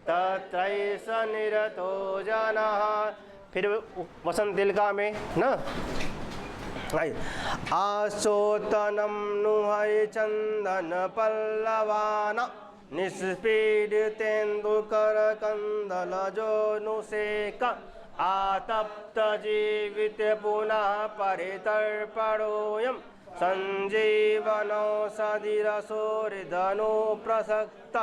तत्रैष निरतो जनः। फिर वसंत तिलका में ना आशोतनम नुहय चंदन पल्लवान निष्पीडितेन्दुकर कंदलजो नुसेक आतप्त जीवित पुनः परितर्पणोऽयं संजीवनौषधिरसोरिधनु प्रसक्त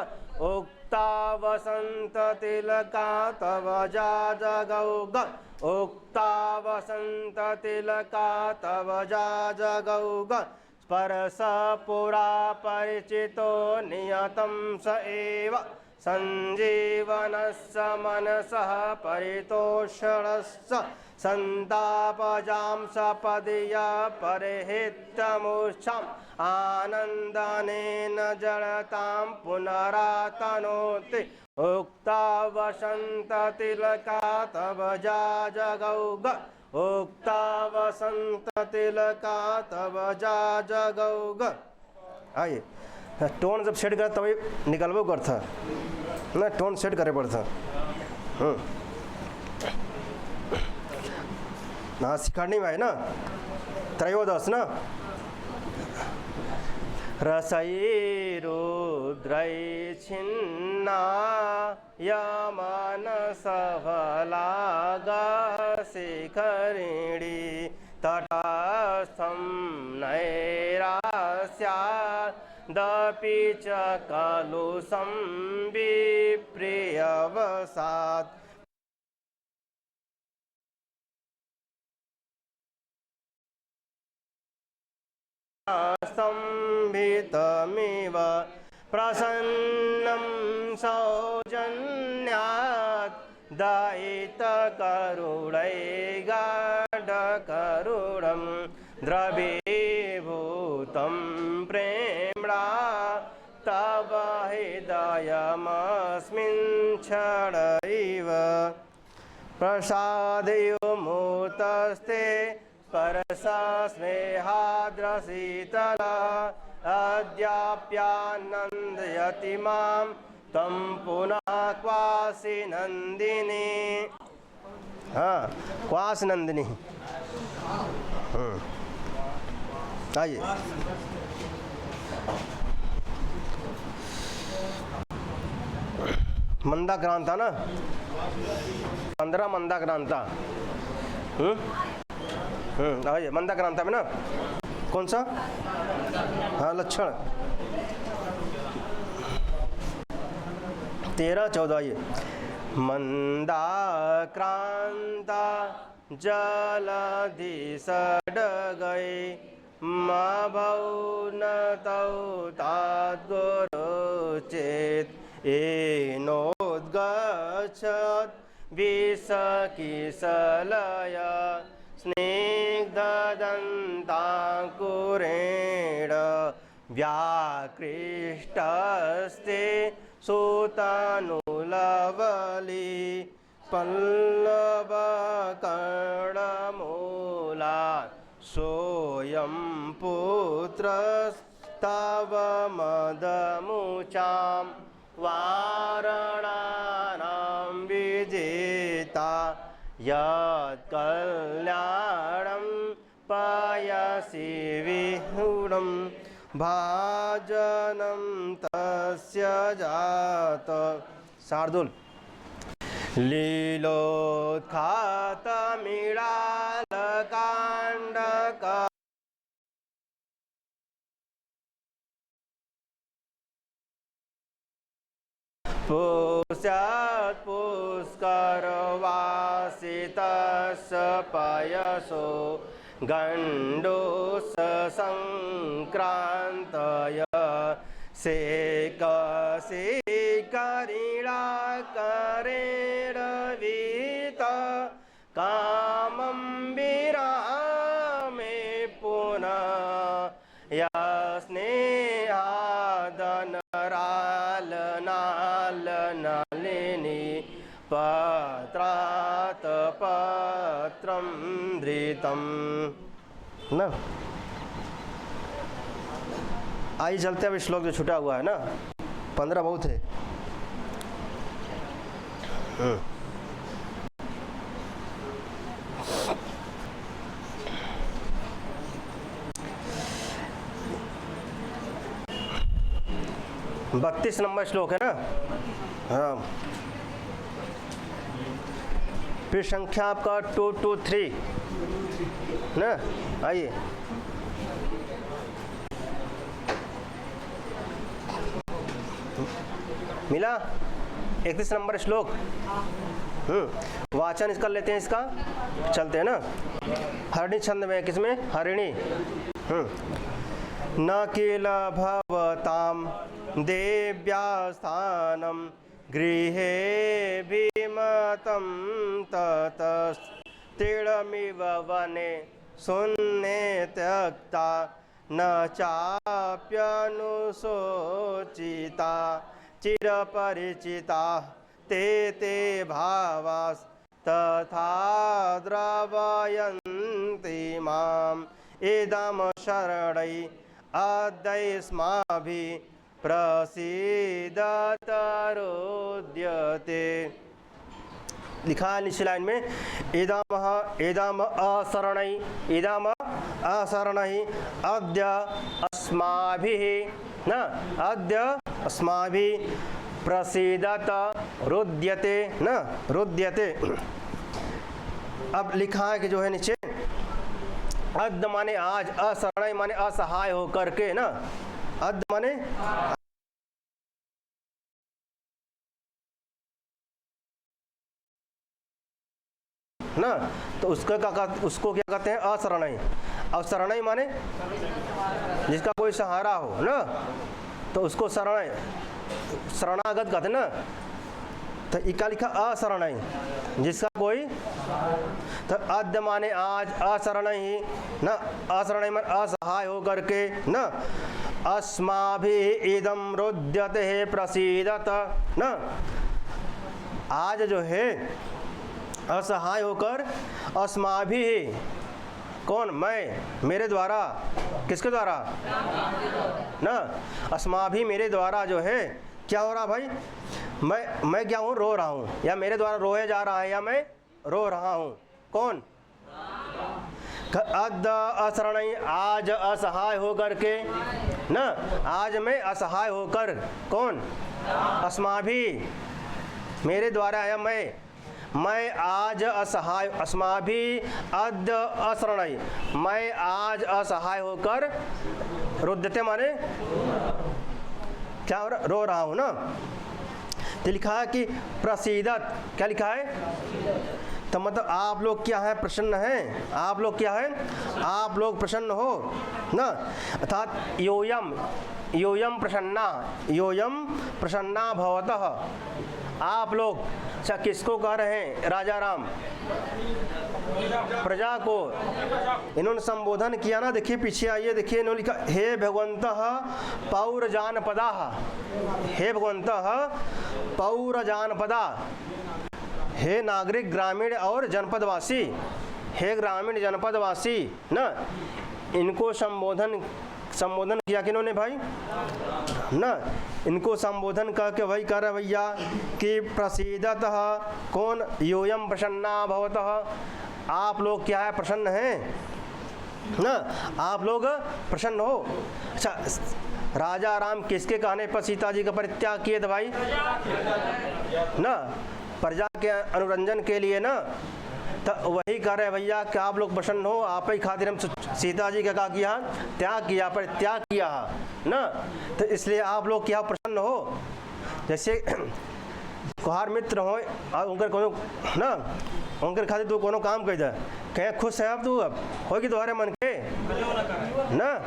उक्ता वसंत तिलका तव जाजगौग उक्ता वसंत तिलका तव जाजगौग स्पर्श पुरा परिचितो नियतं स एव संजीवनस्य मनसः परितोषणस्य संतापजां सपदया परिहितमूर्च्छाम् आनन्दानेन जडतां पुनरातनोति उक्ता वसंत तिलका तव जाजगौग उक्ता वसंत तिलका तव जाजगौग। आइए टोन जब सेट कर तभी निकलबो कर था ना, टोन सेट करे पड़ता। ना सिखानी में है ना त्रयोदश ना रसैरुद्रै छिन्ना यमानसफलागशिखरिणी तटस्थं नैरास्यादपि च कलुषं विप्रियवसात् संभितमिव प्रसन्नं सौजन्यात् दयितकरुणैगाढकरुणं द्रवीभूतं प्रेम्णा तव हृदयमस्मिन् क्षणैव प्रसादयोमुतस्ते परसा स्नेहाद्रशीतला अद्याप्यानन्दयति मां तं पुनः क्वासि नन्दिनी। हाँ क्वास नंदिनी। आइए मंदाक्रांता ना 15 मंदाक्रांता। आइए मंदाक्रांता में ना कौन सा हाँ लक्षण 13-14। आइए मंदाक्रांता जलधि सडगै मभौनतौ ताद्गुरुचेत् येनोद्गच्छत् विषकिसलय स्निग्धदन्ताङ्कुरेण व्याकृष्टस्ते सुतनुलवली पल्लवकर्णमूलात् सोऽयं पुत्रस्तव मदमुचां वारणानां विजेता यत्कल्याणं पयसि विहुणं भाजनं तस्य जात। शार्दुल लीलोत्खातमिडालकाण्डका पुष्यात् पुष्करवासितस्य पयसो गण्डोस संक्रान्तय शेकशिखरिणाकरेणवीत कामं विरामे पुनः यस्नेहादनरालनालनलिनी पत्रात् पत्रं धृतं ना। आइए चलते हैं। अब श्लोक जो छूटा हुआ है ना 15 बहुत है। बत्तीस नंबर श्लोक है ना। हाँ, फिर संख्या आपका 223 ना। आइए, मिला 31 नंबर श्लोक। वाचन इसका लेते हैं, इसका चलते हैं ना। हरिणी छंद में, किसमें? हरिणी। न किल भवताम देव्यास्थानम गृहे विमतं ततस्तिलमिव वने शून्ये त्यक्ता न चाप्यनुशोचिता चिरपरिचिता ते ते भावास् तथा द्रवयन्ति माम् इदं शरणै अद्यस्माभिः प्रसीदतरुद्यते। लिखा है नीचे लाइन में, इदम असरणै अद्य अस्माभिः न, अद्य अस्माभिः प्रसीदत रुद्यते न, रुद्यते। अब लिखा है कि जो है नीचे, अद्य माने आज, असरणै माने असहाय होकर के ना। अद्य माने ना, तो उसको क्या कहते हैं? असरणै। और शरणै माने जिसका कोई सहारा हो ना, तो उसको शरणै, शरणागत कहते हैं ना। तो इका लिखा असरणै, जिसका कोई। तो अद्य माने आज, असरणै ना, असरणै माने असहाय होकर के ना। अस्माभिः इदं रुद्यते प्रसीदत ना, आज जो है असहाय होकर, अस्माभिः कौन? मैं, मेरे द्वारा। किसके द्वारा? ना, अस्माभिः मेरे द्वारा जो है क्या हो रहा भाई? मैं क्या हूँ? रो रहा हूँ, या मेरे द्वारा रोया जा रहा है, या मैं रो रहा हूँ। कौन? अद्य असरणै, आज असहाय होकर के ना, आज मैं असहाय होकर। कौन? अस्माभिः मेरे द्वारा, या मैं आज असहाय, अस्माभिः अद्य असरणै, मैं आज असहाय होकर, रुद्यते माने क्या हो रहा? रो रहा हूँ ना। तो लिखा है कि प्रसीदत, क्या लिखा है? तो मतलब आप लोग क्या है? प्रसन्न हैं। आप लोग क्या है? आप लोग प्रसन्न हो ना। अर्थात योयम प्रसन्ना भवतः। आप लोग अच्छा किसको कह रहे हैं? राजा राम, प्रजा को इन्होंने संबोधन किया ना। देखिए पीछे आइए, देखिए इन्होंने लिखा, हे भगवन्तः पौरजानपदाः, हे भगवन्तः पौरजानपदा, हे नागरिक ग्रामीण और जनपदवासी, हे ग्रामीण जनपदवासी ना। इनको संबोधन किया किन्होंने भाई ना। इनको संबोधन करके वही कर रहे भैया कि प्रसीदतः, कौन? योयम प्रसन्ना भवतः, आप लोग क्या है? प्रसन्न हैं ना, आप लोग प्रसन्न हो। अच्छा, राजा राम किसके कहने पर सीता जी का परित्याग किए थे भाई? ना, प्रजा के अनुरंजन के लिए ना। तो वही कह रहे भैया कि आप लोग प्रसन्न हो, आप ही खातिर हम सीता जी का किया? त्याग किया, परित्याग किया ना। तो इसलिए आप लोग क्या प्रसन्न हो? जैसे कुहार मित्र हो और उनकर कोनो ना, उनकर खातिर तू कोनो काम कर दे, कहें खुश है अब तू, अब होगी तुम्हारे मन के ना,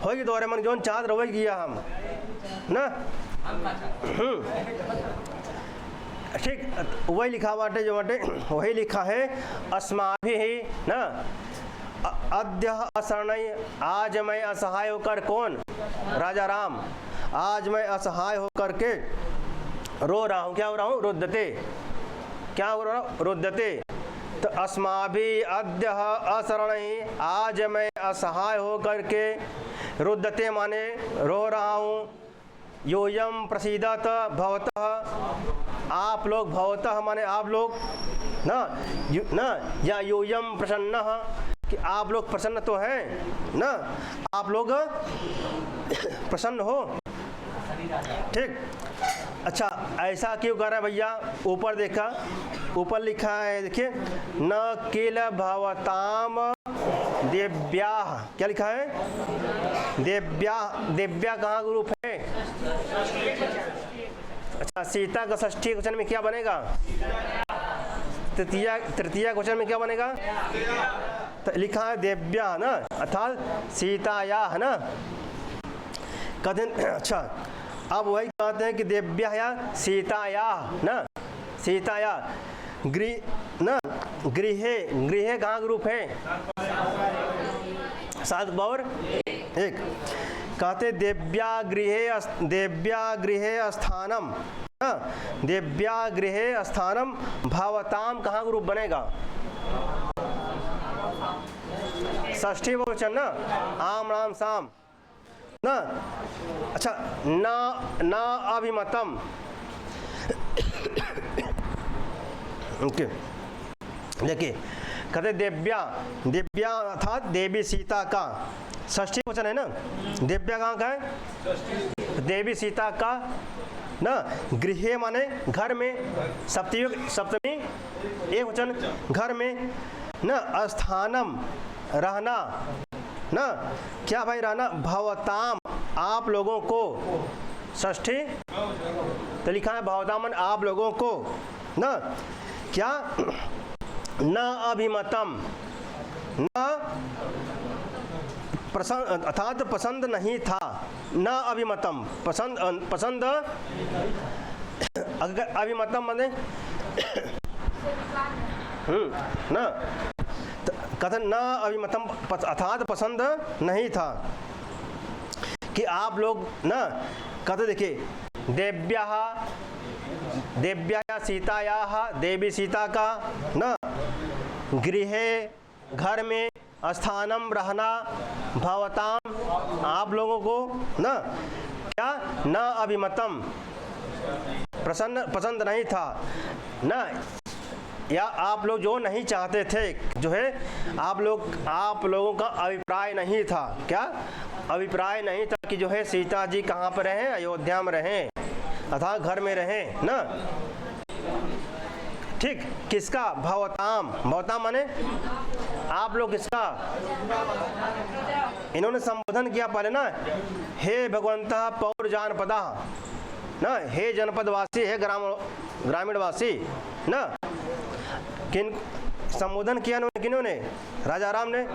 होगी तुम्हारे मन जो चाँद रवै किया हम ना। ठीक, वही लिखा बाटे जो बाटे, वही लिखा है अस्माभिः ना। अद्य असरणै, आज मैं असहाय होकर। कौन? राजा राम, आज मैं असहाय होकर के रो रहा हूँ। क्या हो रहा हूँ? रुद्यते, क्या हो रहा हूँ? रुद्यते। तो अस्माभिः अद्य असरणै, आज मैं असहाय होकर के, रुद्यते माने रो रहा हूँ। योयम प्रसीदत भवतः, आप लोग, भवतः माने आप लोग, ना या यूयम प्रसन्न, कि आप लोग प्रसन्न तो हैं ना, आप लोग प्रसन्न हो। ठीक, अच्छा ऐसा क्यों कर रहा है भैया? ऊपर देखा, ऊपर लिखा है देखिए, न किल भवताम देव्या, क्या लिखा है? देव्या। देव्या कहाँ रूप है? अच्छा, सीता का षष्ठी क्वेश्चन में क्या बनेगा? तृतीय क्वेश्चन में क्या बनेगा? तो लिखा है देव्या ना, अर्थात सीताया है ना, कहते। अच्छा, अब वही कहते हैं कि देव्या या सीताया ना, सीताया। ना गृहे, गृहे कहाँ का रूप है? 7/1 कहते देव्या गृहे स्थानम, देव्या गृहे स्थानम भवताम कहाँ का रूप बनेगा? षष्ठी बहुवचन ना, आम राम साम ना। अच्छा, ना अभिमतम, ओके देखिए, कहते देव्या, देव्या अर्थात देवी सीता का षष्ठी वचन है ना। देव्या कहाँ का है? देवी सीता का ना। गृह माने घर में, सप्तमी एक वचन घर में ना। स्थानम रहना ना, क्या भाई रहना? भवताम आप लोगों को, षष्ठी तो लिखा है भवताम आप लोगों को ना। क्या? न अभिमतम, न पसंद अर्थात पसंद नहीं था, न अभिमतम पसंद अभिमतम माने ना, कथन न अभिमतम अर्थात पसंद नहीं था कि आप लोग ना। कहते देखिए, देव्या सीताया, देवी सीता का न, गृहे घर में, स्थानम रहना, भवताम आप लोगों को न, क्या? न अभिमतम पसंद नहीं था न, या आप लोग जो नहीं चाहते थे, जो है आप लोगों का अभिप्राय नहीं था। क्या अभिप्राय नहीं था कि जो है सीता जी कहाँ पर रहें? अयोध्या में रहें, अर्थात घर में रहें ना। ठीक, किसका? भवताम, भवताम माने आप लोग, किसका? इन्होंने संबोधन किया पहले ना, हे भगवंता पौर जानपदा ना, हे जनपदवासी, हे ग्रामीणवासी ना। किन संबोधन किया किन्होंने? राजा राम ने।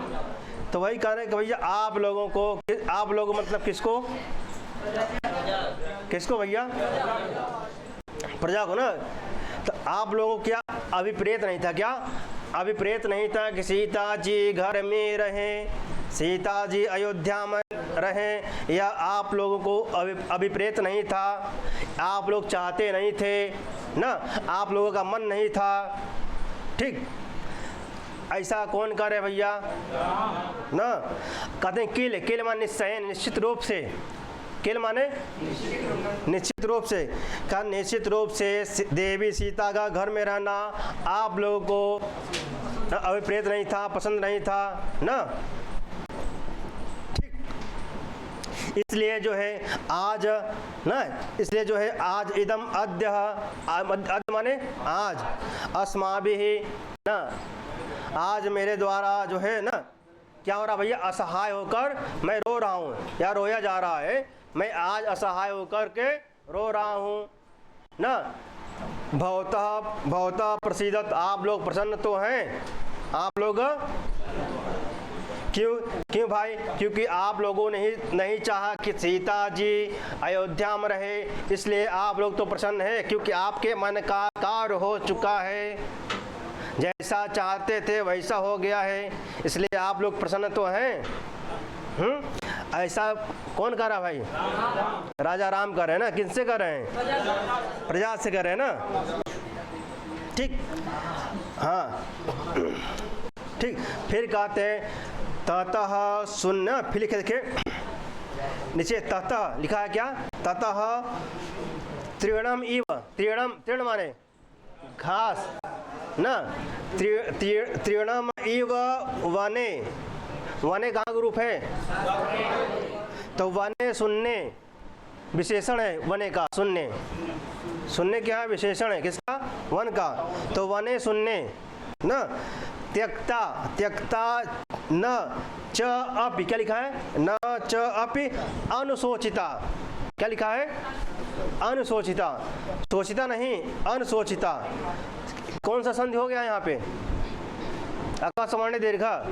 तो वही कह रहे हैं कि भैया आप लोगों को, आप लोग मतलब किसको? किसको भैया? प्रजा को ना। तो आप लोगों को क्या अभिप्रेत नहीं था? क्या अभिप्रेत नहीं था कि सीता जी घर में रहें, सीता जी अयोध्या में रहें, या आप लोगों को अभिप्रेत नहीं था, आप लोग चाहते नहीं थे ना, आप लोगों का मन नहीं था। ठीक, ऐसा कौन करे भैया ना? कहते हैं किल, किल माने निश्चय, निश्चित रूप से, किल माने निश्चित रूप से, का निश्चित रूप से देवी सीता का घर में रहना आप लोगों को अभिप्रेत नहीं था, पसंद नहीं था ना। ठीक, इसलिए जो है आज ना, इसलिए जो है आज इदम अद्य, अद्य माने आज, अस्माभिः ना, आज मेरे द्वारा जो है ना, क्या हो रहा भैया? असहाय होकर मैं रो रहा हूँ, या रोया जा रहा है, मैं आज असहाय होकर के रो रहा हूँ ना। भवतः प्रसीदत, आप लोग प्रसन्न तो हैं, आप लोग क्यों भाई? क्योंकि आप लोगों ने ही नहीं चाहा कि सीता जी अयोध्या में रहे, इसलिए आप लोग तो प्रसन्न हैं, क्योंकि आपके मन का कार्य हो चुका है, जैसा चाहते थे वैसा हो गया है, इसलिए आप लोग प्रसन्न तो हैं। ऐसा कौन कर रहा भाई? राजा राम कर रहे हैं ना। किनसे कर रहे हैं? प्रजा से कर रहे हैं ना। ठीक, हाँ ठीक। फिर कहते हैं ततः सुन, फिर लिखे देखिए नीचे, ततः लिखा है क्या? ततः तृणम इव, तृणम, तृण माने घास ना, तृणम इव वने, वने कहाँ का रूप है? तो वने शून्य विशेषण है वने का, शून्य, शून्य क्या है? विशेषण है किसका? वन का। तो वने शून्य न, त्यक्ता, त्यक्ता न च अपि, क्या लिखा है? न च अपि अनुशोचिता, क्या लिखा है? अनुशोचिता, शोचिता नहीं, अनुशोचिता। कौन सा संधि हो गया यहाँ पे? आकाश सवर्ण दीर्घा,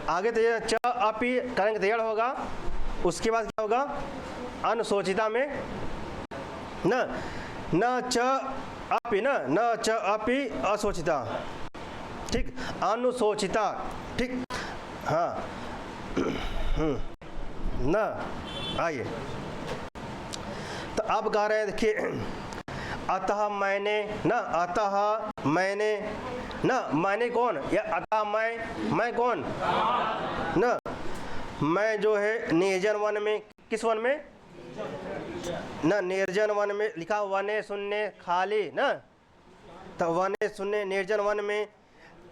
आगे तो ये च अपि करेंगे तो यड़ होगा, उसके बाद क्या होगा? अनुशोचिता में न च अपि, न च अपि अशोचिता, ठीक, अनुशोचिता, ठीक, हाँ न। आइए तो अब कह रहे हैं, देखिए, अतः मैंने न, अतः मैंने न, मैंने कौन? या अतः मैं कौन? न, मैं जो है निर्जन वन में, किस वन में? न, निर्जन वन में लिखा, वने शून्य खाली न, तो वने शून्य निर्जन वन में,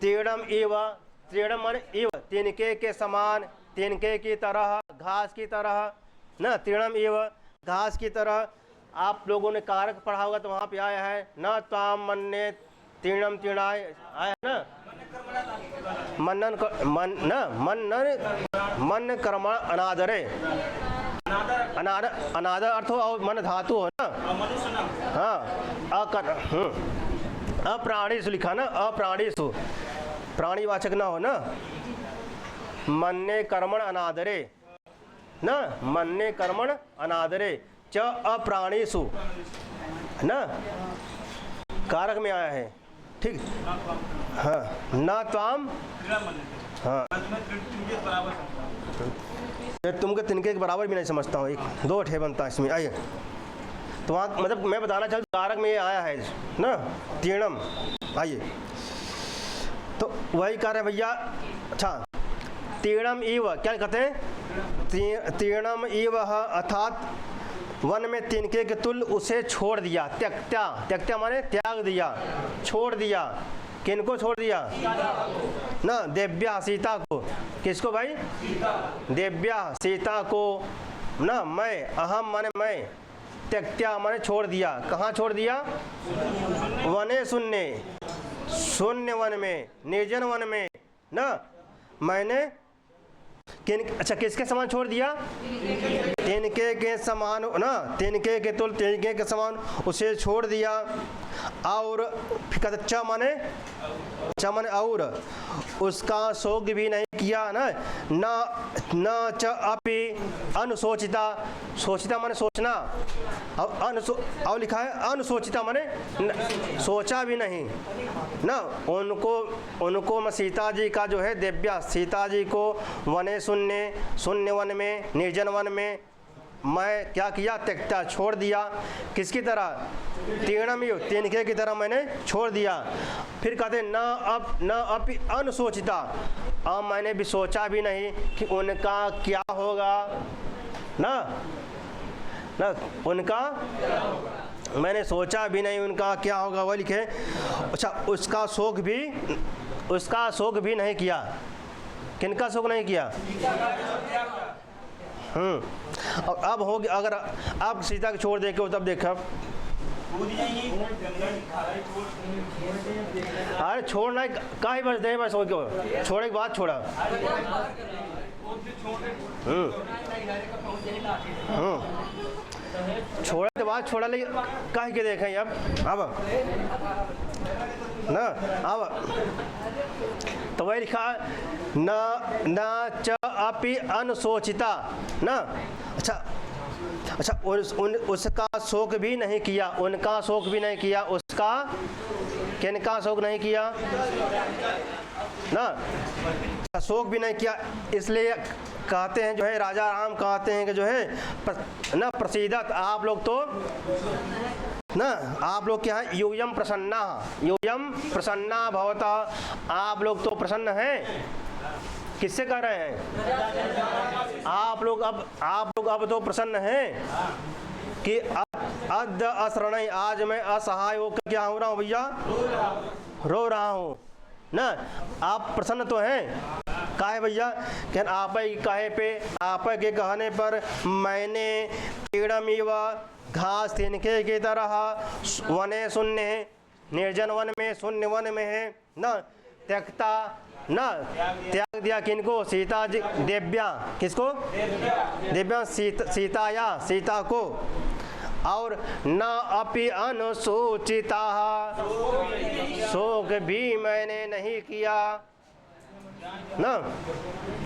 तीर्णम इव, तीर्णम मान इव, तिनके के समान, तिनके की तरह, घास की तरह न, तीर्णम इव, घास की तरह। आप लोगों ने कारक पढ़ा होगा तो वहाँ पे आया है न ताम मन्ने तीर्णम तीर्णाय, आया ना, मनन मन न, मन कर्म अनादरे, अनादर अर्थ हो और मन धातु हो ना, हाँ, अप्राणीसु लिखा ना, अप्राणीसु, प्राणीवाचक ना हो ना, मन्ने कर्मण अनादरे न, मन्ने कर्मण अनादरे च अप्राणीसु न, कारक में आया है, ठीक, हाँ, न ताम, हाँ, तुमको तिनके के बराबर भी नहीं समझता हूँ, एक दो ठे बनता है इसमें। आइए तो वहाँ मतलब मैं बताना चाहूँ कारक में ये आया है ना, तीर्णम। आइए तो वही कह रहे हैं भैया, अच्छा, तीर्णम इव, क्या कहते हैं? तीर्णम इव, अर्थात वन में तिनके के तुल्य उसे छोड़ दिया, त्यक्त्या, त्यक्त्या माने त्याग दिया, छोड़ दिया, किनको छोड़ दिया? ना, देव्या सीता को, किसको भाई? देव्या सीता को ना, मैं, अहम माने मैं, त्यक्त्या माने छोड़ दिया, कहाँ छोड़ दिया? वने शून्य, शून्य वन में, निर्जन वन में ना, मैंने किन, अच्छा किसके समान छोड़ दिया? तिनके के समान ना, तिनके के तुल्य, तिनके के समान उसे छोड़ दिया। और फिर च माने, च माने और, उसका शोक भी नहीं किया ना, न च अपि अनुशोचिता, सोचिता माने सोचना, और लिखा है अनुशोचिता माने सोचा भी नहीं ना, उनको सीता जी का जो है, देव्या सीता जी को वने शून्य, शून्य वन में, निर्जन वन में मैं क्या किया? त्यक्ता, छोड़ दिया, किसकी तरह? तीर्णम इव, तिनके की तरह मैंने छोड़ दिया। फिर कहते न अपि अनुशोचिता, अब मैंने भी सोचा भी नहीं कि उनका क्या होगा ना, उनका मैंने सोचा भी नहीं उनका क्या होगा, वो लिखे। अच्छा, उसका शोक भी नहीं किया, किनका शोक नहीं किया? और अब हो गया, अगर आप सीता को छोड़ देखे हो तब देखा, अरे छोड़ना का ही बस दे, बस हो गया, छोड़ने के बाद छोड़ा। छोड़ने के बाद छोड़ा, लेकिन कह के देखें अब ना, अब तो वही लिखा न च अपि अनुशोचिता ना। अच्छा, उसका शोक भी नहीं किया, उनका शोक भी नहीं किया, उसका किनका शोक नहीं किया ना, शोक भी नहीं किया। इसलिए कहते हैं जो है, राजा राम कहते हैं कि जो है ना, प्रसीदत, आप लोग तो ना, आप लोग क्या है? यूयम प्रसन्ना भवता, आप लोग तो प्रसन्न हैं। किससे कह रहे हैं? आप लोग अब तो प्रसन्न हैं कि अद्य असरणई, आज मैं असहाय होकर क्या हो रहा हूँ भैया, रो रहा हूँ ना। आप प्रसन्न तो हैं, काहे भैया, क्या आप ही कहे पे, आप के कहने पर मैंने तीड़मीव घास तिनके की तरह वने शून्य, निर्जन वन में, शून्य वन में है न, त्यक्ता न, त्याग दिया किनको, सीता जी, देव्या, किसको, देव्या, सीता, सीता को, और न अपि अनुसूचिता, शोक भी मैंने नहीं किया ना।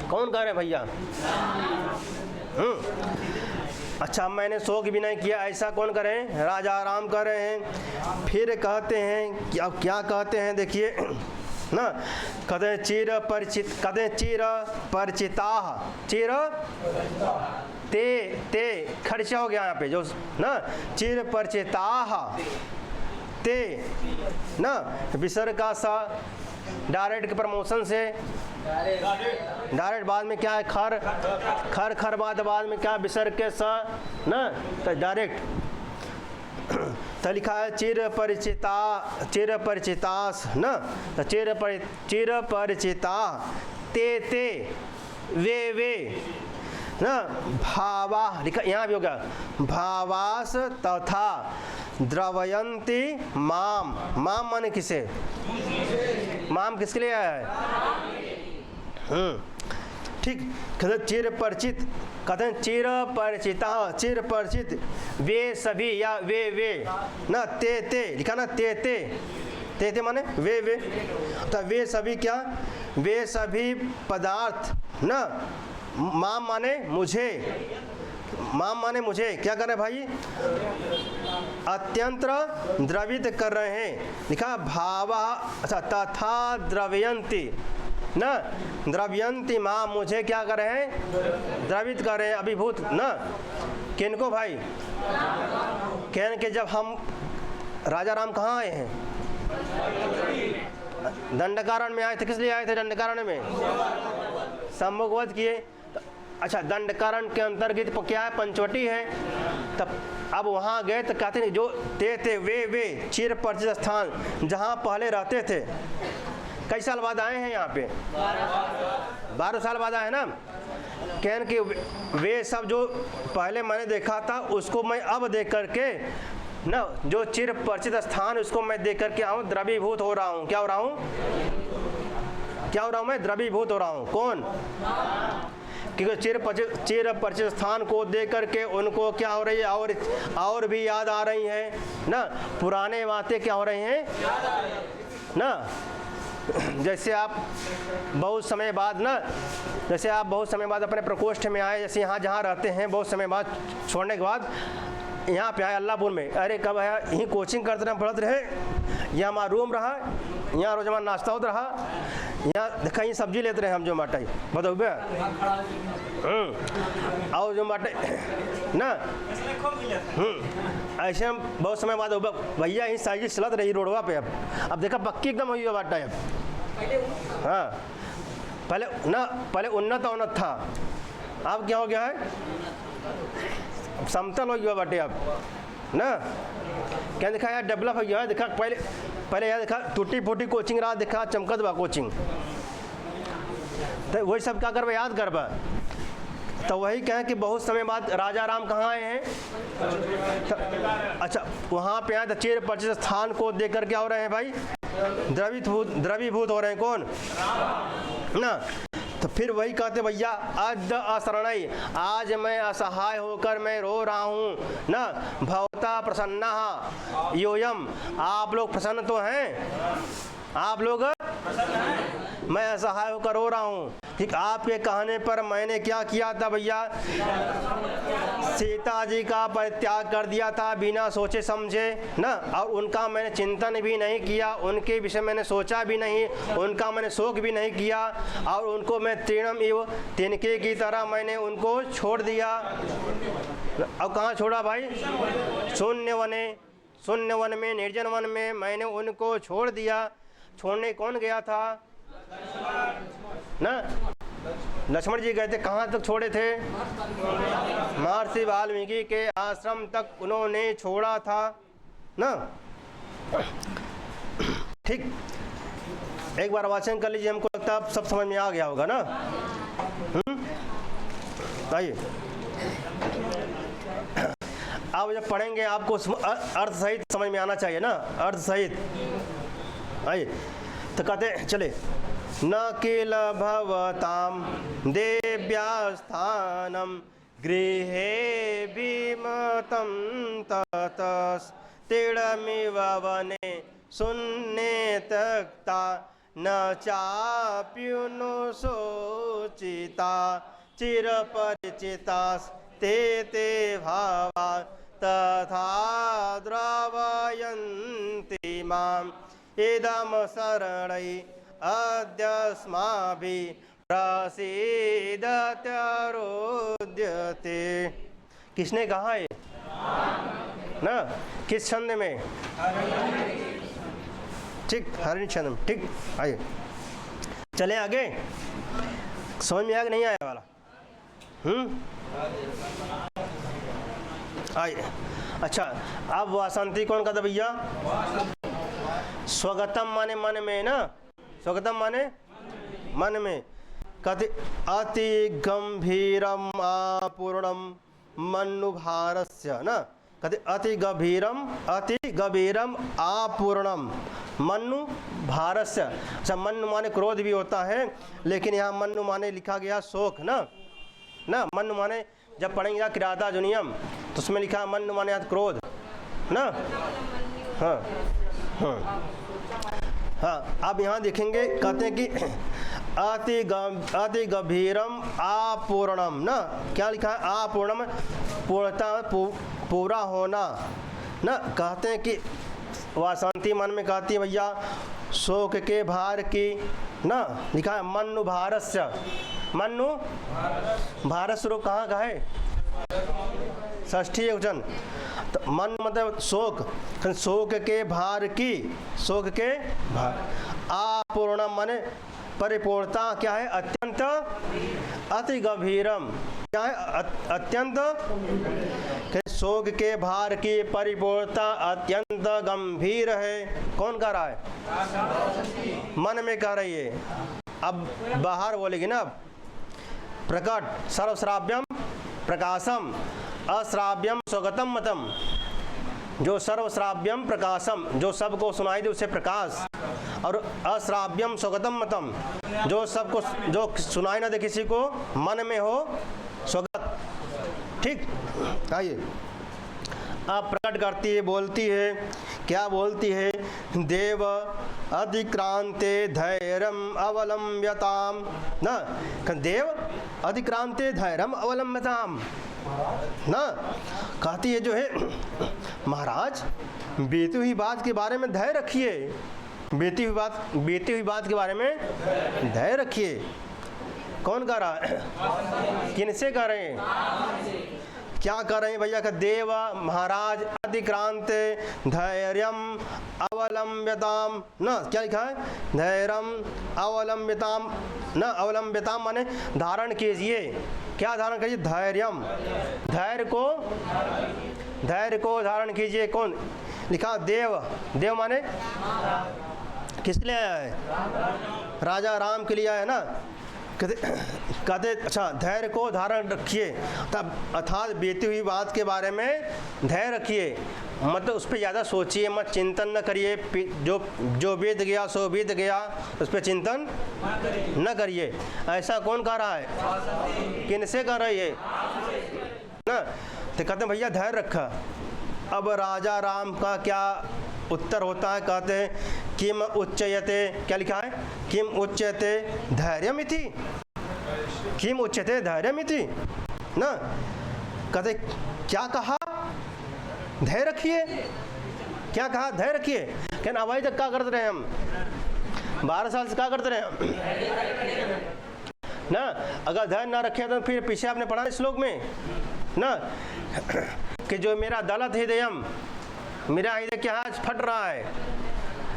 कौन कह रहे भैया, अच्छा, मैंने शोक भी नहीं किया, ऐसा कौन कर रहे हैं, राजा राम कर रहे हैं। फिर कहते हैं कि अब क्या कहते हैं, देखिए ना, कहते हैं चिर परिचित, कहते हैं चिर परिचिता, चिर ते खर्चा हो गया यहाँ पे जो ना, चिर परिचिता ते ना, विसर्ग का सा डायरेक्ट के प्रमोशन से, डायरेक्ट बाद में क्या है, खर बाद में क्या, विसर्ग के सा ना, तो डायरेक्ट तो लिखा है चिर परिचितास ना, तो चिर परिचिता ते वे ना, भावा लिखा यहाँ भी हो गया, भावास तथा द्रवयंती माम, माम माने किसे, माम किसके लिए आया है, ठीक। कहते चिर परिचित, कहते चिर परिचिता, चिर परिचित वे सभी, या वे ना, ते लिखा ना, ते माने वे तो वे सभी क्या, वे सभी पदार्थ ना, माम माने मुझे, माम माने मुझे क्या कर रहे भाई, अत्यंत द्रवित कर रहे हैं, लिखा भावा, अच्छा, तथा द्रव्यंती ना, द्रव्यंती माँ, मुझे क्या कर रहे हैं, द्रवित कर रहे हैं, अभिभूत ना, किनको भाई, कहन के जब हम राजा राम कहाँ आए हैं, दंडकारण में आए थे, किस लिए आए थे दंडकारण में, सम्मुखवध किए। अच्छा, दंडकारण के अंतर्गत क्या है, पंचवटी है, तब अब वहाँ गए तो कहते हैं जो ते वे चिर परिचित स्थान जहाँ पहले रहते थे, कई साल बाद आए हैं यहाँ पे, 12 साल बाद आए ना, कहन कि वे सब जो पहले मैंने देखा था उसको मैं अब देख करके ना, जो चिर परिचित स्थान उसको मैं देख करके आऊँ, द्रवीभूत हो रहा हूँ, क्या हो रहा हूँ, मैं द्रवीभूत हो रहा हूँ, कौन, क्योंकि चिर परिचित स्थान को देख करके उनको क्या हो रही है, और भी याद आ रही हैं ना, पुराने बातें क्या हो रही हैं ना, जैसे आप बहुत समय बाद ना, जैसे आप बहुत समय बाद अपने प्रकोष्ठ में आए, जैसे यहाँ जहाँ रहते हैं बहुत समय बाद छोड़ने के बाद यहाँ पे आए अल्लाहपुर में, अरे कब आया, यहीं कोचिंग करते रहे, पढ़ते रहे, यहाँ हमारा रूम रहा, यहाँ रोजाना नाश्ता होता रहा, यहाँ कहीं सब्जी लेते रहे हम, जो माटाई बताओ भैया, और जो माटाई ना, ऐसे हम बहुत समय बाद भैया यहीं साइकिल चलत रही रोडवा पे, अब देखा पक्की एकदम हुई है बाटा अब, हाँ, पहले उन्नत था, अब क्या हो गया है, समतल हो गया बाटे अब ना, क्या दिखा यार, डेवलप हो गया है, देखा पहले यार देखा टूटी फूटी कोचिंग रहा, देखा चमकत बा कोचिंग, तो वही सब क्या करबा, याद करबा, तो वही कहें कि बहुत समय बाद राजा राम कहाँ आए हैं, अच्छा वहाँ पे आए, तो चिर परिचित स्थान को देख कर क्या हो रहे हैं भाई, द्रवीभूत हो रहे हैं, कौन ना, तो फिर वही कहते भैया अद्य असरणई, आज मैं असहाय होकर मैं रो रहा हूँ ना, भवता प्रसन्ना योयम, आप लोग प्रसन्न तो हैं, आप लोग, मैं असहाय होकर रो रहा हूँ, ठीक, आपके कहने पर मैंने क्या किया था भैया, सीता जी का परित्याग कर दिया था बिना सोचे समझे ना, और उनका मैंने चिंतन भी नहीं किया, उनके विषय मैंने सोचा भी नहीं, उनका मैंने शोक भी नहीं किया, और उनको मैं तृणम इव तिनके की तरह मैंने उनको छोड़ दिया। अब कहाँ छोड़ा भाई, शून्य वन में, निर्जन वन में मैंने उनको छोड़ दिया। छोड़ने कौन गया था ना, लक्ष्मण जी गए थे, कहाँ तक छोड़े थे? महर्षि वाल्मीकि के आश्रम तक उन्होंने छोड़ा था ना। ठीक, एक बार वाचन कर लीजिए, हमको लगता है अब सब समझ में आ गया होगा ना। आइए अब जब पढ़ेंगे आपको अर्थ सहित समझ में आना चाहिए ना, अर्थ सहित। आइए तो कहते चले, न किल भवताम देव्यास्थानम गृहे विमतं ततस्तिडमिव वने शून्ये त्यक्ता न चाप्युनुशोचिता चिरपरिचितास्ते ते भावा तथा द्रवयन्ति माम् इदं शरणै अद्यस्माभिः प्रसीदत्यरुध्यते। किसने कहा है ना? किस छंद में? ठीक, हरिणी छंद में। ठीक, आइए चले आगे। समझ में आगे नहीं आया वाला? आइए अच्छा, अब वासंती कौन का था भैया? स्वगतम माने मन में ना, स्वगतम माने मन में। कहते अति गंभीरम आपूर्णम मनुभारस्य ना, कहते अति गंभीरम आपूर्णम मनु भारस्य। अच्छा, मनु माने क्रोध भी होता है, लेकिन यहाँ मनु माने लिखा गया शोक ना। मनु माने जब पढ़ेंगे किराता जुनियम तो उसमें लिखा मनु माने क्रोध ना। हाँ हाँ हाँ, अब यहाँ देखेंगे, कहते हैं कि अति गंभीरम आपूर्णम ना, क्या लिखा है? आपूर्णम, पूर्णता, पूरा होना ना। कहते हैं कि वासंती मन में कहती है भैया शोक के भार की ना, लिखा है मनु भारस्य। मनु भारत स्वरूप कहाँ का है? षष्ठी एकवचन। तो मन मतलब शोक, शोक के भार की, शोक के भार। आपूर्ण माने परिपूर्णता क्या है? अत्यंत। अति गंभीरम क्या है? अत्यंत। शोक के भार की परिपूर्णता अत्यंत गंभीर है। कौन कह रहा है? मन में कह रही है। अब बाहर बोलेगी ना। प्रकट सर्वश्राव्यम प्रकाशम अश्राव्यम स्वगतम मतम। जो सर्वश्राव्यम प्रकाशम, जो सबको सुनाई दे उसे प्रकाश, और अश्राव्यम स्वगतम मतम, जो सबको, जो सुनाई ना दे किसी को, मन में हो स्वगत। ठीक, आइए आप प्रकट करती है, बोलती है, क्या बोलती है? देव अधिक्रांते धैर्यम अवलंब्यताम ना। देव अधिक्रांते धैर्यम अवलंब्यताम ना, कहती है जो है महाराज बीती हुई बात के बारे में धैर्य रखिए। बीती हुई बात के बारे में धैर्य रखिए। कौन कर रहा है? किनसे कर रहे हैं? क्या कर रहे हैं भैया? का देव महाराज अधिक्रांत धैर्यम अवलंब्यताम ना, क्या लिखा है? धैर्यम अवलंब्यताम ना। अवलंब्यताम माने धारण कीजिए। क्या धारण कीजिए? धैर्यम, धैर्य को धारण कीजिए। कौन लिखा? देव। देव माने किसके लिए आया है? राजा राम के लिए आया है ना। कहते अच्छा, धैर्य को धारण रखिए, तब अर्थात बीती हुई बात के बारे में धैर्य रखिए। मतलब उस पर ज़्यादा सोचिए मत, चिंतन न करिए। जो बीत गया सो बीत गया, उस पर चिंतन न करिए। ऐसा कौन कह रहा है? किनसे कह रही है ना? तो कहते हैं भैया धैर्य रखा। अब राजा राम का क्या उत्तर होता है? कहते हैं किम उच्यते, क्या लिखा है? किम उच्यते धैर्यमिति, किम उच्यते धैर्यमिति ना। कहते क्या कहा? धैर्य रखिए। क्या कहा? धैर्य रखिए। क्या अभी तक क्या करते रहे हम? 12 साल से क्या करते रहे हम ना? अगर धैर्य ना रखे तो फिर पीछे आपने पढ़ा श्लोक में ना कि जो मेरा दलत हृदयम, मेरा हृदय क्या फट रहा है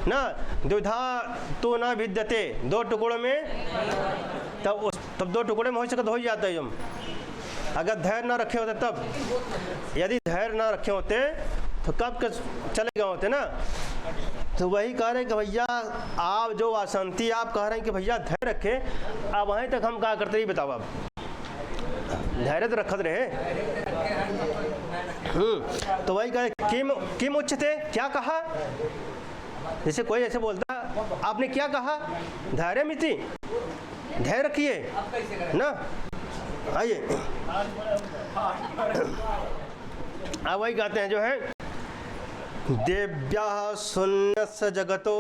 ना, द्विधा तो न विद्यते, 2 टुकड़ों में, तब तब 2 टुकड़े में हो सके तो हो ही जाता है हम, अगर धैर्य ना रखे होते तब। यदि धैर्य ना रखे होते तो कब के चले गए होते ना। तो वही कह रहे हैं कि भैया आप जो वासंती आप कह रहे हैं कि भैया धैर्य रखे, अब वहीं तक हम क्या करते ही बताओ। आप धैर्य तो रखत रहे। तो वही कह रहे किम उच्चते, क्या कहा। जैसे कोई ऐसे बोलता आपने क्या कहा, धैर्य मिति, धैर्य रखिए ना। आइए अब वही कहते हैं जो है देव्या शून्यस्य जगतो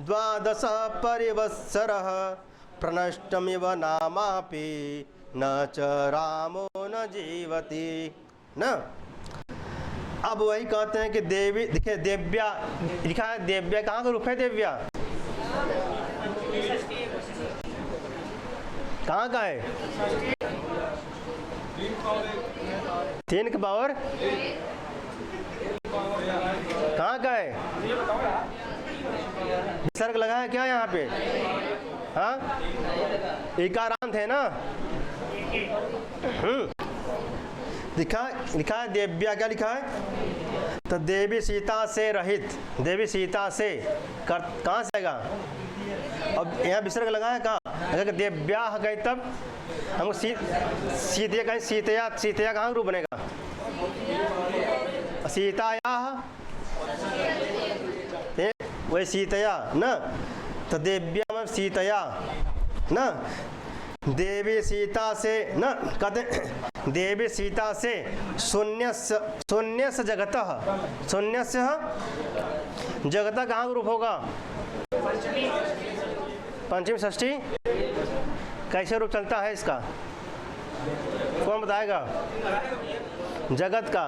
12 परिवत्सरः प्रनष्टमिव नामापि न च रामो न जीवति न। अब वही कहते हैं कि देवी, देखिए देव्या लिखा है, देव्या कहाँ का रूप है, देव्या कहाँ का है, 3 के पावर कहाँ का है, विसर्ग लगा है क्या यहाँ पे, हाँ इकारांत है ना। लिखा है देव्या, क्या लिखा है, तो देवी सीता से रहित, देवी सीता से कहाँ से आएगा। अब यहाँ विसर्ग लगा है कहाँ, अगर देव्या गए तब हमको सीते कहीं सीतया, सीतया कहाँ रूप बनेगा, सीताया वही सीतया न। तो देव्या में सीतया न, देवी सीता से न कहते, देवी सीता से शून्यस्य जगतः, शून्यस्य जगतः कहाँ रूप होगा, पंचमी षष्ठी कैसे रूप चलता है इसका, कौन बताएगा, जगत का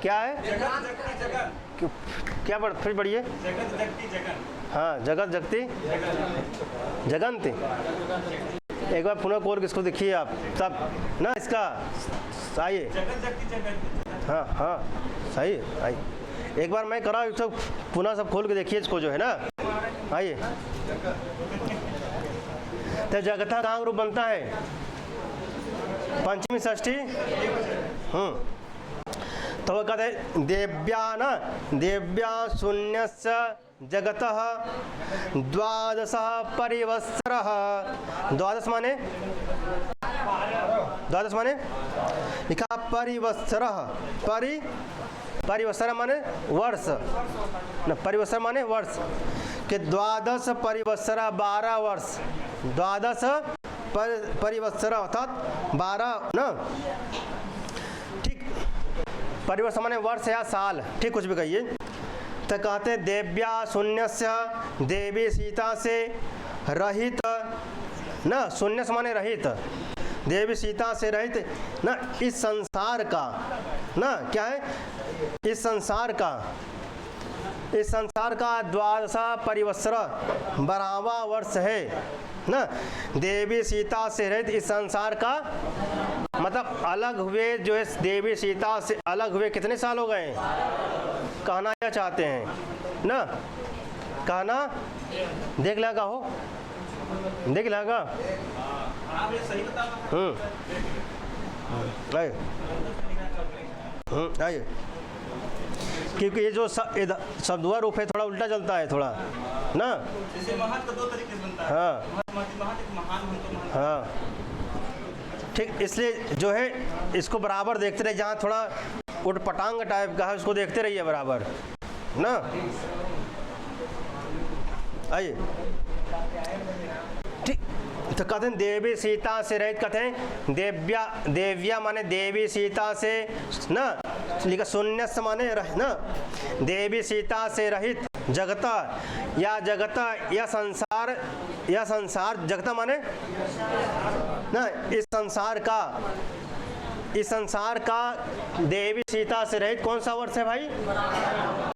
क्या है, क्या पढ़ फिर बढ़िए, हाँ जगत जगती जगंती। एक बार पुनः खोल के इसको देखिए आप तब ना, इसका आइए, हाँ हाँ सही आइए, एक बार मैं करा सब पुनः सब खोल के देखिए इसको जो है ना। आइए तो जगता कहाँ रूप बनता है, पंचमी षष्ठी। तो वो कहते हैं देव्या न, देव्या शून्यस्य जगतः 12 परिवत्सरः, 12 माने, 12 माने लिखा परिवत्सरः, परिवत्सर माने वर्ष न, परिवत्सर माने वर्ष के 12 परिवत्सर 12 वर्ष, 12 परिवत्सर अर्थात 12 न, ठीक, परिवत्सर माने वर्ष या साल, ठीक कुछ भी कहिए। तो कहते हैं देव्या शून्यस्य, देवी सीता से रहित न, शून्य माने रहित, देवी सीता से रहित न, इस संसार का न, क्या है, इस संसार का, इस संसार का 12 परिवत्सर 12वां वर्ष है न। देवी सीता से रहित इस संसार का मतलब अलग हुए जो है, देवी सीता से अलग हुए कितने साल हो गए, कहना क्या चाहते हैं ना, कहना देख लगा हो, देख लगा। आइए, क्योंकि ये जो शब्दुआ रूप है थोड़ा उल्टा चलता है थोड़ा ना। जैसे महत का 2 तरीके से बनता है, हाँ हाँ ठीक, इसलिए जो है इसको बराबर देखते रहिए, जहाँ थोड़ा उटपटांग टाइप का है उसको देखते रहिए बराबर ना। आइए ठीक, तो कहते हैं देवी सीता से रहित, कहते हैं देव्या, देव्या माने देवी सीता से न, लिखा शून्यस्य माने रह न, देवी सीता से रहित जगता या जगता या संसार, या संसार जगता माने न, इस संसार का, इस संसार का देवी सीता से रहित कौन सा वर्ष है भाई,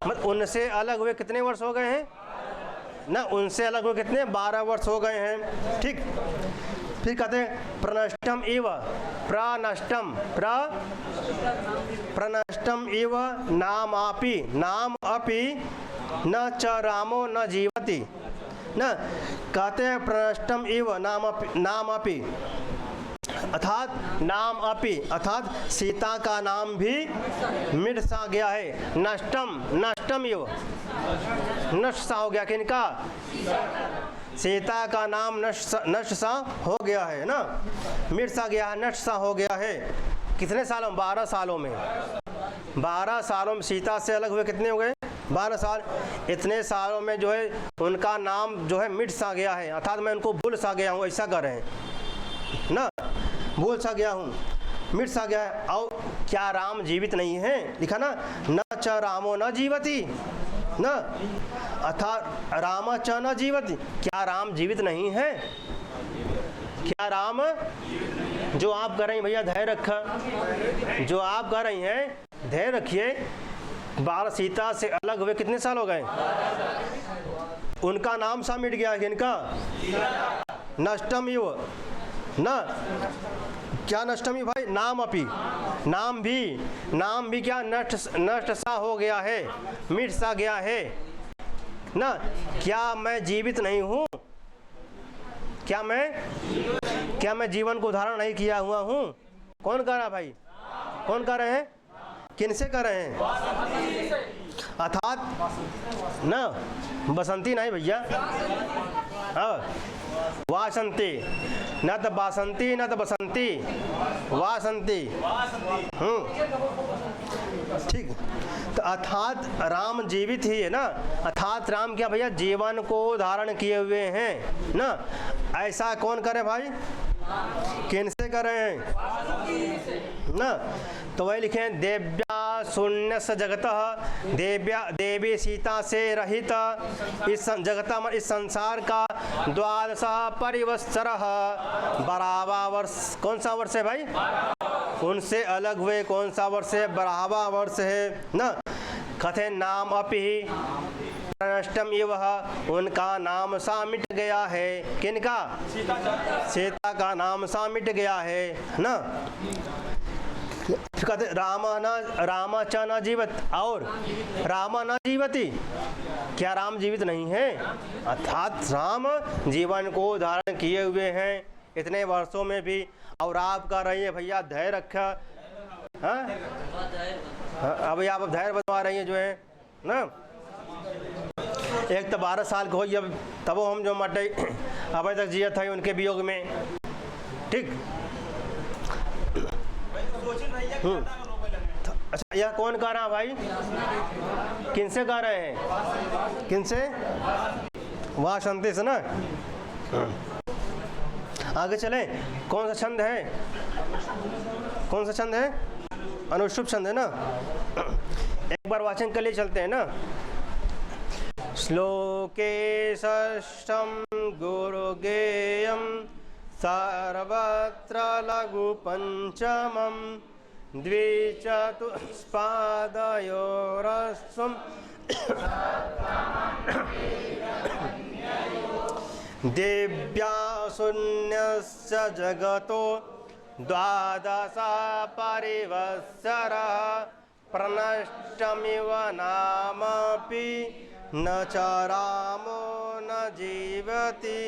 मतलब उनसे अलग हुए कितने वर्ष हो गए हैं ना, उनसे अलग हुए कितने 12 वर्ष हो गए हैं, ठीक। फिर कहते हैं प्रनष्टम इव, प्रनष्टम प्रनष्टम इव नाम अपि न च रामो न जीवति ना, कहते हैं प्रनष्टम इव नाम अपि, अर्थात नाम अपि अर्थात सीता का नाम भी मिट सा गया है। नष्टम इव नष्ट सा हो गया, किनका? सीता का नाम नष्ट सा हो गया है ना, मिट सा गया है, नष्ट सा हो गया है। कितने सालों? 12 सालों में। 12 सालों में सीता से अलग हुए कितने हो गए? 12 साल। इतने सालों में जो है उनका नाम जो है मिट सा गया है, अर्थात मैं उनको भूल सा गया हूँ, ऐसा कर रहे हैं ना, भूल सा गया हूँ, मिट सा गया है। और क्या राम जीवित नहीं है? लिखा ना, न च रामो न जीवति न, अर्थात राम च न जीवति, क्या राम जीवित नहीं है? क्या राम, जो आप कर रही हैं भैया धैर्य रखा, जो आप कर रही हैं धैर्य रखिए। 12 सीता से अलग हुए कितने साल हो गए? उनका नाम सा मिट गया है, इनका नष्टम इव ना, क्या नष्टमी भाई? नाम अपि, नाम भी क्या नष्ट सा हो गया है, मिट सा गया है ना। क्या मैं जीवित नहीं हूँ? क्या मैं जीवन को धारण नहीं किया हुआ हूँ? कौन कर रहा भाई? कौन कर रहे हैं? किनसे कर रहे हैं? अर्थात ना, बसंती नहीं भैया, वासंती, न तो बासंती न तो बसंती, वासंती। ठीक, तो अर्थात राम जीवित ही है ना, अर्थात राम क्या भैया? जीवन को धारण किए हुए हैं ना। ऐसा कौन करे भाई? किनसे कर रहे हैं ना? तो वही लिखे हैं, देव्या शून्य जगत, देवी सीता से रहित इस जगत, इस संसार का 12 परिवत्सर, 12वां वर्ष। कौन सा वर्ष है भाई? उनसे अलग हुए कौन सा वर्ष है? 12वां वर्ष है ना। कथे नाम अपि नष्टम इव, उनका नाम सा मिट गया है, किनका? सीता का नाम सा मिट गया है ना। कहते राम च न जीवत, और राम न जीवती, क्या राम जीवित नहीं है? अर्थात राम जीवन को धारण किए हुए हैं इतने वर्षों में भी। और आप कर रही है भैया धैर्य रखा, हाँ अभी आप धैर्य बनवा रही हैं जो है ना। एक तो 12 साल के हो, अब तब हम जो मटे अभी तक जिया था उनके वियोग में। ठीक, अच्छा यह कौन कर रहा भाई? किनसे कर रहे हैं? किनसे? वासंती से ना। आगे चले, कौन सा छंद है? कौन सा छंद है? अनुष्टुप छंद है ना। एक बार वाचन कर लिए चलते हैं ना। श्लोके षष्ठम गुरुगेयम सर्वत्र लघु पंचमम द्विचतुष्पादयोरस्वम देव्या शून्यस्य जगतो 12 परिवत्सरः प्रनष्टमिव नामपि न च रामो न जीवति।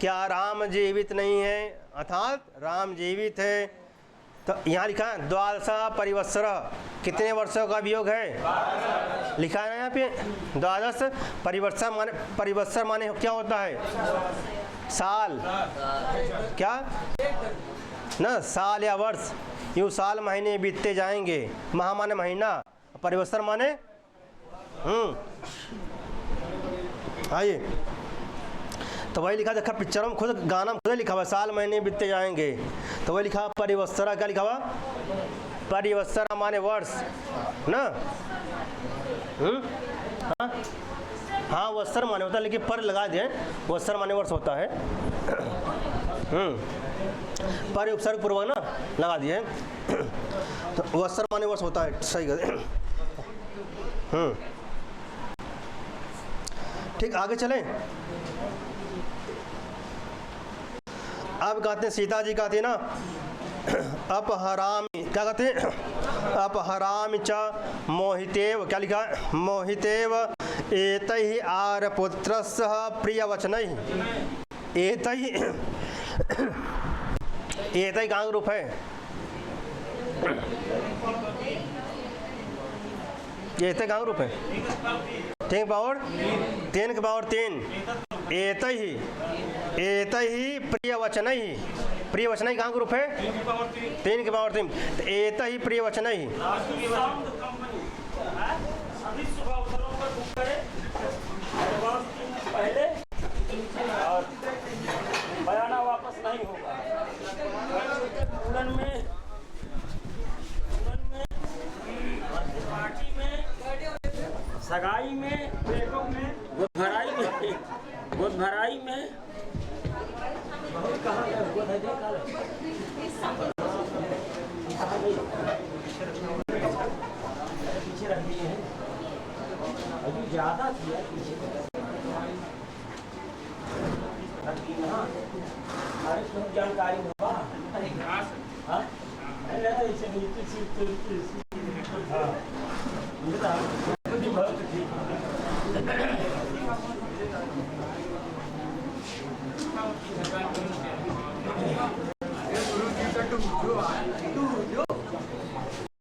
क्या राम जीवित नहीं है? अर्थात राम जीवित है। तो यहाँ लिखा है 12 परिवत्सर, कितने वर्षों का वियोग है? लिखा है ना यहाँ पे 12 परिवत्सर माने क्या होता है? साल, क्या ना, साल या वर्ष। यूँ साल महीने बीतते जाएंगे। माह माने महीना, परिवत्सर माने आइए। तो वही लिखा, देखा पिक्चरों में खुद गाना में खुद लिखा हुआ साल महीने बीतते जाएंगे। तो वही लिखा परिवत्सरा, क्या लिखा हुआ? परिवत्सरा माने वर्ष ना। हाँ वत्सर माने होता है, लेकिन पर लगा दें, वत्सर माने वर्ष होता है। पर उपसर्ग पूर्वक ना लगा दिए, तो वत्सर माने वर्ष होता है। सही कर। ठीक, आगे चलें। अब कहते हैं सीता जी कहती है ना अपहरामि, क्या कहते हैं, अपहरामि च मोहितेव, क्या लिखा है, मोहितेव एतैः आर्यपुत्रस्य प्रियवचनैः। एतैः एतैः कहाँ का रूप है, एतैः कहाँ का रूप है, 3 के पावर 3। एतैः प्रियवचनैः, प्रियवचनैः कहाँ का रूप है, 3 के पावर 3। एतैः प्रियवचनैः, पहले और बयाना वापस नहीं होगा। उड़न में पार्टी में, सगाई में, गोद भराई में पीछे रख दिए हैं, अभी ज्यादा किया पीछे। अरे तुम जानकारी होगा, हाँ गुरु जी का